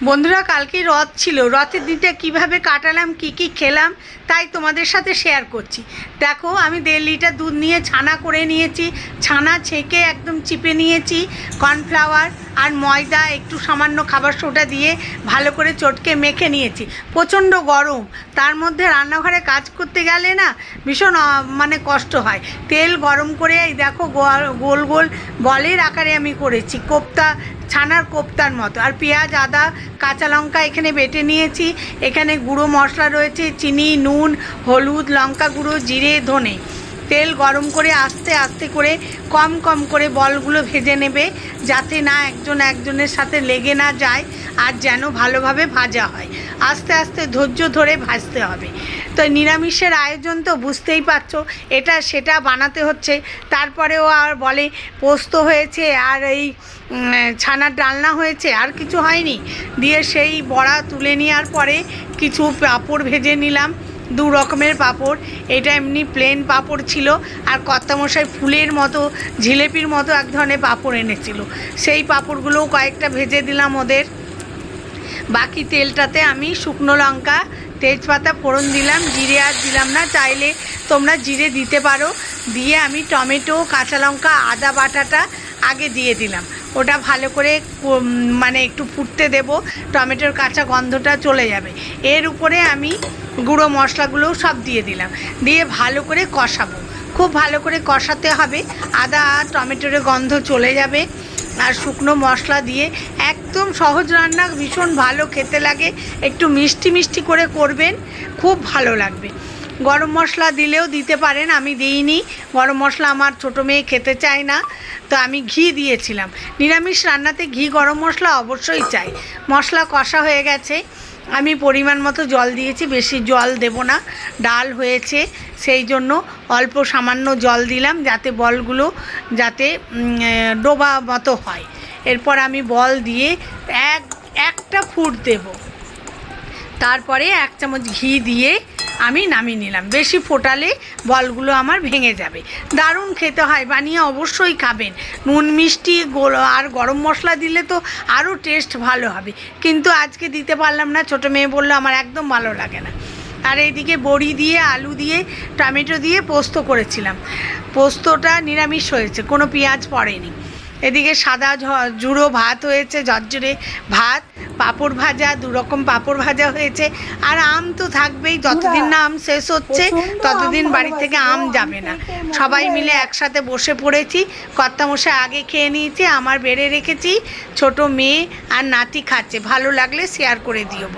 বন্ধুরা, কালকে রথ ছিল। রথের দিনটা কীভাবে কাটালাম, কি কি খেলাম, তাই তোমাদের সাথে শেয়ার করছি। দেখো, আমি 1.5 লিটার দুধ নিয়ে ছানা করে নিয়েছি। ছানা ছেঁকে একদম চিপে নিয়েছি। কর্নফ্লাওয়ার আর ময়দা একটু সামান্য খাবার সোডা দিয়ে ভালো করে চটকে মেখে নিয়েছি। প্রচণ্ড গরম, তার মধ্যে রান্নাঘরে কাজ করতে গেলে না ভীষণ কষ্ট হয়। তেল গরম করে এই দেখো গোল গোল বলের আকারে আমি করেছি, কোপ্তা, ছানার কোপ্তার মতো। আর পেঁয়াজ, আদা, কাঁচা লঙ্কা এখানে বেটে নিয়েছি। এখানে গুঁড়ো মশলা রয়েছে, চিনি, নুন, হলুদ, লঙ্কা গুঁড়ো, জিরে, ধনে। তেল গরম করে আস্তে আস্তে করে কম কম করে বলগুলো ভেজে নেবে, যাতে না একজনের সাথে লেগে না যায়, আর যেন ভালোভাবে ভাজা হয়। আস্তে আস্তে ধৈর্য ধরে ভাজতে হবে। তো নিরামিষের আয়োজন তো বুঝতেই পারছো, এটা সেটা বানাতে হচ্ছে। তারপরেও আর বলে পোস্ত হয়েছে আর এই ছানার ডালনা হয়েছে, আর কিছু হয়নি। দিয়ে সেই বড়া তুলে নেওয়ার পরে কিছু পাঁপড় ভেজে নিলাম, 2 রকমের পাঁপড়। এটা এমনি প্লেন পাঁপড় ছিল, আর কর্তামশাই ফুলের মতো, জিলেপির মতো এক ধরনের পাঁপড় এনেছিল। সেই পাঁপড়গুলোও কয়েকটা ভেজে দিলাম ওদের। বাকি তেলটাতে আমি শুকনো লঙ্কা, তেজপাতা ফোড়ন দিলাম, জিরে আর দিলাম না, চাইলে তোমরা জিরে দিতে পারো। দিয়ে আমি টমেটো, কাঁচা লঙ্কা, আদা বাটাটা আগে দিয়ে দিলাম। ওটা ভালো করে একটু ফুটতে দেব, টমেটোর কাঁচা গন্ধটা চলে যাবে। এর উপরে আমি গুঁড়ো মশলাগুলোও সব দিয়ে দিলাম, দিয়ে ভালো করে কষাবো। খুব ভালো করে কষাতে হবে, আদা টমেটোর গন্ধ চলে যাবে। আর শুকনো মশলা দিয়ে একদম সহজ রান্না, ভীষণ ভালো খেতে লাগে। একটু মিষ্টি মিষ্টি করে করবেন, খুব ভালো লাগবে। গরম মশলা দিলেও দিতে পারেন, আমি দিইনি। গরম মশলা আমার ছোটো মেয়ে খেতে চায় না, তো আমি ঘি দিয়েছিলাম। নিরামিষ রান্নাতে ঘি, গরম মশলা অবশ্যই চাই। মশলা কষা হয়ে গেছে, আমি পরিমাণ মতো জল দিয়েছি, বেশি জল দেব না। ডাল হয়েছে সেই জন্য অল্প সামান্য জল দিলাম, যাতে বলগুলো ডোবা মতো হয়। এরপর আমি বল দিয়ে একটা ফুট দেব, তারপরে 1 চামচ ঘি দিয়ে আমি নামিয়ে নিলাম। বেশি ফোটালে বলগুলো আমার ভেঙে যাবে। দারুণ খেতে হয়, বানিয়ে অবশ্যই খাবেন। নুন, মিষ্টি আর গরম মশলা দিলে তো আরও টেস্ট ভালো হবে, কিন্তু আজকে দিতে পারলাম না। ছোটো মেয়ে বললো আমার একদম ভালো লাগে না। আর এইদিকে বড়ি দিয়ে, আলু দিয়ে, টমেটো দিয়ে পোস্ত করেছিলাম। পোস্তটা নিরামিষ হয়েছে, কোনো পেঁয়াজ পড়েনি। এদিকে সাদা জুড়ো ভাত হয়েছে, ঝরঝরে ভাত, পাঁপড় ভাজা, 2 রকম পাঁপড় ভাজা হয়েছে। আর আম তো থাকবেই, যতদিন না আম শেষ হচ্ছে ততদিন বাড়ি থেকে আম যাবে না। সবাই মিলে একসাথে বসে পড়েছি। কর্তামশাই আগে খেয়ে নিয়েছে, আমার বেড়ে রেখেছি। ছোট মেয়ে আর নাতি খাচ্ছে। ভালো লাগলে শেয়ার করে দিও।